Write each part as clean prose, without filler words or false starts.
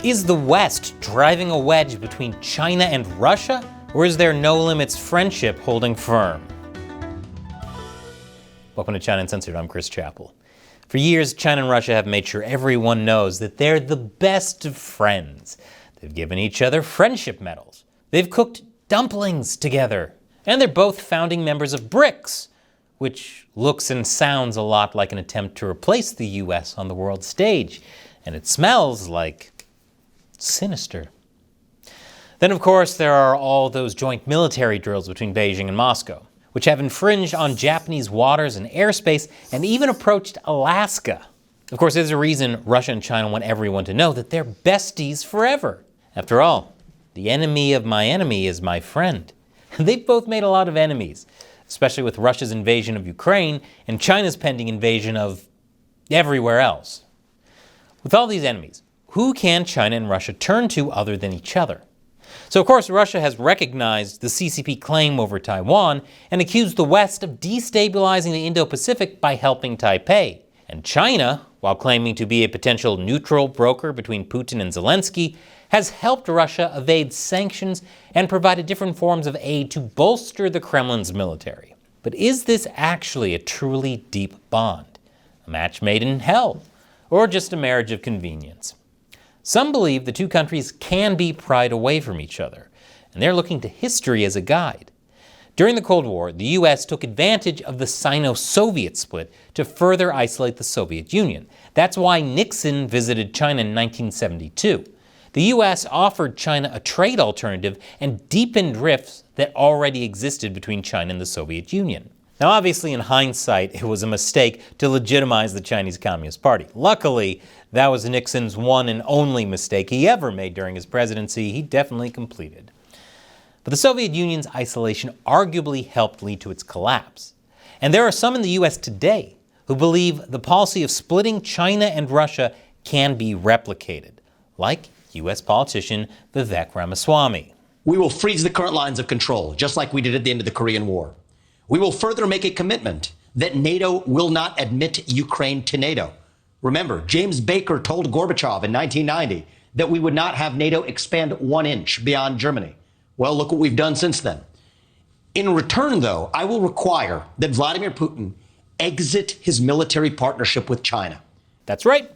Is the West driving a wedge between China and Russia, or is there no limits friendship holding firm? Welcome to China Uncensored, I'm Chris Chappell. For years, China and Russia have made sure everyone knows that they're the best of friends. They've given each other friendship medals. They've cooked dumplings together. And they're both founding members of BRICS, which looks and sounds a lot like an attempt to replace the US on the world stage. And it smells like sinister. Then, of course, there are all those joint military drills between Beijing and Moscow, which have infringed on Japanese waters and airspace and even approached Alaska. Of course, there's a reason Russia and China want everyone to know that they're besties forever. After all, the enemy of my enemy is my friend. They've both made a lot of enemies, especially with Russia's invasion of Ukraine and China's pending invasion of everywhere else. With all these enemies, who can China and Russia turn to other than each other? So, of course, Russia has recognized the CCP claim over Taiwan and accused the West of destabilizing the Indo-Pacific by helping Taipei. And China, while claiming to be a potential neutral broker between Putin and Zelensky, has helped Russia evade sanctions and provided different forms of aid to bolster the Kremlin's military. But is this actually a truly deep bond? A match made in hell? Or just a marriage of convenience? Some believe the two countries can be pried away from each other, and they're looking to history as a guide. During the Cold War, the US took advantage of the Sino-Soviet split to further isolate the Soviet Union. That's why Nixon visited China in 1972. The US offered China a trade alternative and deepened rifts that already existed between China and the Soviet Union. Now, obviously, in hindsight, it was a mistake to legitimize the Chinese Communist Party. Luckily, that was Nixon's one and only mistake he ever made during his presidency. He definitely completed. But the Soviet Union's isolation arguably helped lead to its collapse. And there are some in the US today who believe the policy of splitting China and Russia can be replicated, like US politician Vivek Ramaswamy. We will freeze the current lines of control, just like we did at the end of the Korean War. We will further make a commitment that NATO will not admit Ukraine to NATO. Remember, James Baker told Gorbachev in 1990 that we would not have NATO expand 1 inch beyond Germany. Well, look what we've done since then. In return, though, I will require that Vladimir Putin exit his military partnership with China. That's right.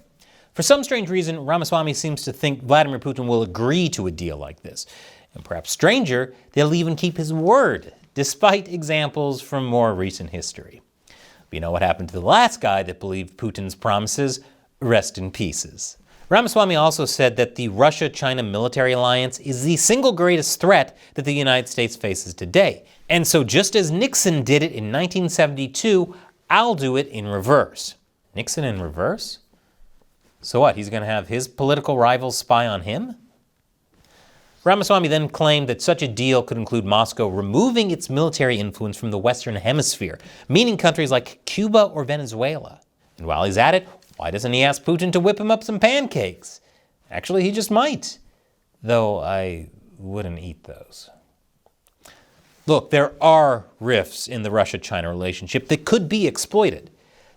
For some strange reason, Ramaswamy seems to think Vladimir Putin will agree to a deal like this. And perhaps stranger, they'll even keep his word, despite examples from more recent history. But you know what happened to the last guy that believed Putin's promises? Rest in pieces. Ramaswamy also said that the Russia-China military alliance is the single greatest threat that the United States faces today. And so just as Nixon did it in 1972, I'll do it in reverse. Nixon in reverse? So what, he's going to have his political rivals spy on him? Ramaswamy then claimed that such a deal could include Moscow removing its military influence from the Western Hemisphere, meaning countries like Cuba or Venezuela. And while he's at it, why doesn't he ask Putin to whip him up some pancakes? Actually, he just might. Though I wouldn't eat those. Look, there are rifts in the Russia-China relationship that could be exploited.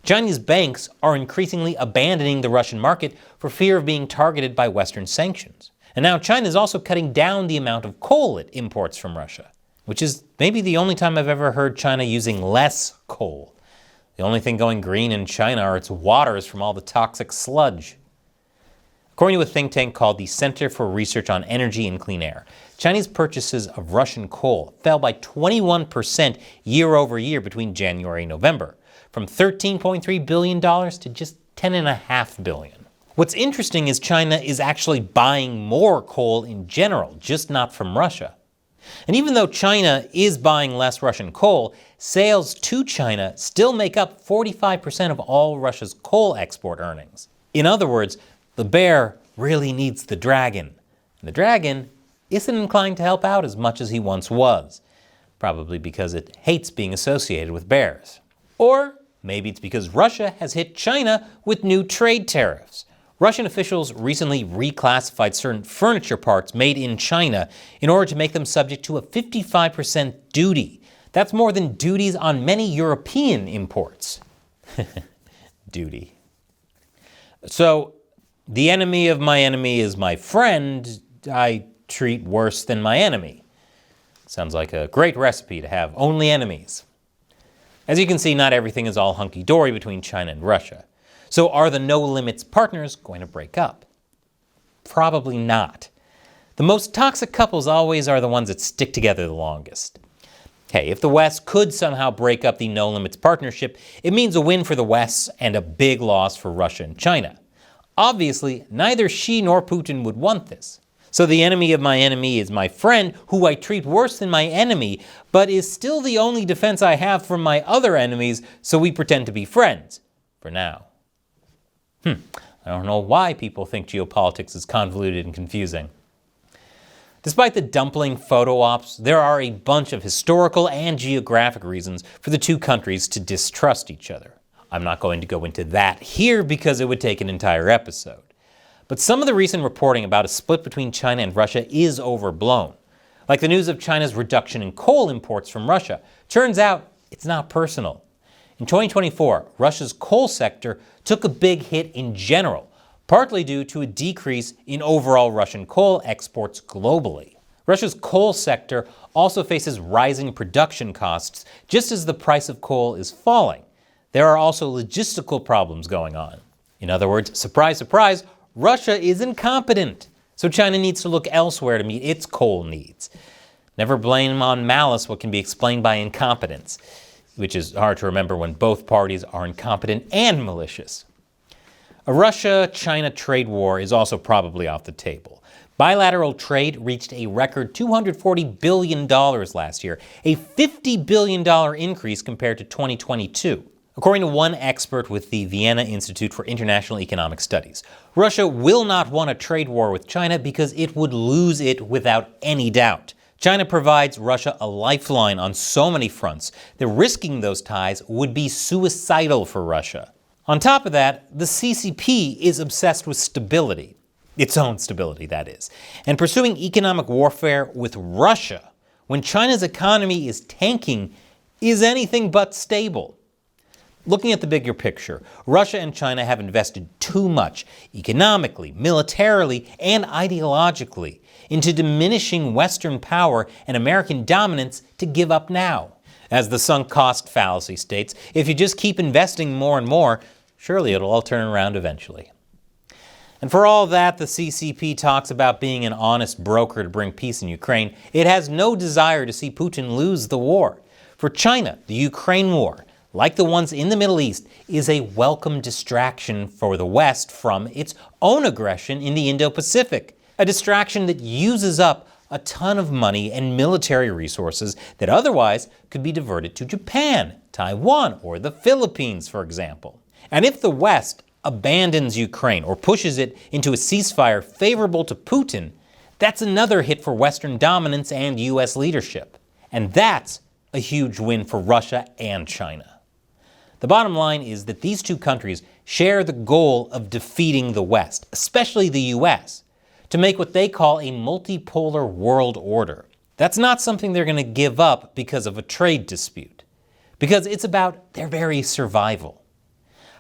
Chinese banks are increasingly abandoning the Russian market for fear of being targeted by Western sanctions. And now China is also cutting down the amount of coal it imports from Russia, which is maybe the only time I've ever heard China using less coal. The only thing going green in China are its waters from all the toxic sludge. According to a think tank called the Center for Research on Energy and Clean Air, Chinese purchases of Russian coal fell by 21% year over year between January and November, from $13.3 billion to just $10.5 billion. What's interesting is China is actually buying more coal in general, just not from Russia. And even though China is buying less Russian coal, sales to China still make up 45% of all Russia's coal export earnings. In other words, the bear really needs the dragon. And the dragon isn't inclined to help out as much as he once was, probably because it hates being associated with bears. Or maybe it's because Russia has hit China with new trade tariffs. Russian officials recently reclassified certain furniture parts made in China in order to make them subject to a 55% duty. That's more than duties on many European imports. Duty. So the enemy of my enemy is my friend I treat worse than my enemy. Sounds like a great recipe to have only enemies. As you can see, not everything is all hunky-dory between China and Russia. So are the no-limits partners going to break up? Probably not. The most toxic couples always are the ones that stick together the longest. Hey, if the West could somehow break up the no-limits partnership, it means a win for the West and a big loss for Russia and China. Obviously, neither Xi nor Putin would want this. So the enemy of my enemy is my friend, who I treat worse than my enemy, but is still the only defense I have from my other enemies, so we pretend to be friends. For now. I don't know why people think geopolitics is convoluted and confusing. Despite the dumpling photo ops, there are a bunch of historical and geographic reasons for the two countries to distrust each other. I'm not going to go into that here because it would take an entire episode. But some of the recent reporting about a split between China and Russia is overblown. Like the news of China's reduction in coal imports from Russia. Turns out it's not personal. In 2024, Russia's coal sector took a big hit in general, partly due to a decrease in overall Russian coal exports globally. Russia's coal sector also faces rising production costs just as the price of coal is falling. There are also logistical problems going on. In other words, surprise, surprise, Russia is incompetent, so China needs to look elsewhere to meet its coal needs. Never blame on malice what can be explained by incompetence, which is hard to remember when both parties are incompetent and malicious. A Russia-China trade war is also probably off the table. Bilateral trade reached a record $240 billion last year, a $50 billion increase compared to 2022. According to one expert with the Vienna Institute for International Economic Studies, Russia will not want a trade war with China because it would lose it without any doubt. China provides Russia a lifeline on so many fronts that risking those ties would be suicidal for Russia. On top of that, the CCP is obsessed with stability. Its own stability, that is. And pursuing economic warfare with Russia, when China's economy is tanking, is anything but stable. Looking at the bigger picture, Russia and China have invested too much economically, militarily, and ideologically into diminishing Western power and American dominance to give up now. As the sunk cost fallacy states, if you just keep investing more and more, surely it'll all turn around eventually. And for all that the CCP talks about being an honest broker to bring peace in Ukraine, it has no desire to see Putin lose the war. For China, the Ukraine war, like the ones in the Middle East, is a welcome distraction for the West from its own aggression in the Indo-Pacific. A distraction that uses up a ton of money and military resources that otherwise could be diverted to Japan, Taiwan, or the Philippines, for example. And if the West abandons Ukraine or pushes it into a ceasefire favorable to Putin, that's another hit for Western dominance and U.S. leadership. And that's a huge win for Russia and China. The bottom line is that these two countries share the goal of defeating the West, especially the U.S., to make what they call a multipolar world order. That's not something they're going to give up because of a trade dispute, because it's about their very survival.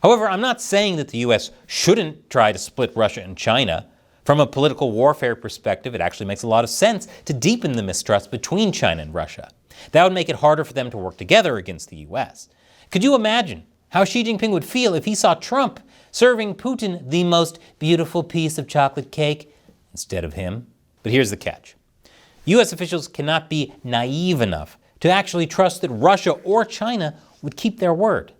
However, I'm not saying that the U.S. shouldn't try to split Russia and China. From a political warfare perspective, it actually makes a lot of sense to deepen the mistrust between China and Russia. That would make it harder for them to work together against the U.S. Could you imagine how Xi Jinping would feel if he saw Trump serving Putin the most beautiful piece of chocolate cake instead of him? But here's the catch. U.S. officials cannot be naive enough to actually trust that Russia or China would keep their word.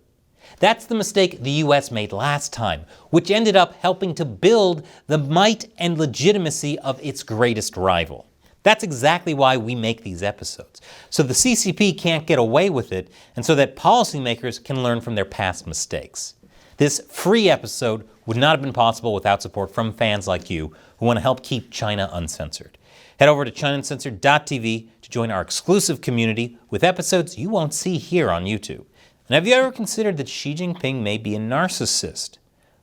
That's the mistake the U.S. made last time, which ended up helping to build the might and legitimacy of its greatest rival. That's exactly why we make these episodes, so the CCP can't get away with it, and so that policymakers can learn from their past mistakes. This free episode would not have been possible without support from fans like you who want to help keep China uncensored. Head over to ChinaUncensored.tv to join our exclusive community with episodes you won't see here on YouTube. And have you ever considered that Xi Jinping may be a narcissist?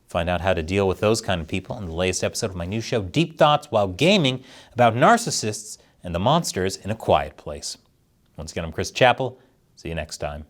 Find out how to deal with those kind of people in the latest episode of my new show, Deep Thoughts While Gaming, about narcissists and the monsters in a quiet place. Once again, I'm Chris Chappell. See you next time.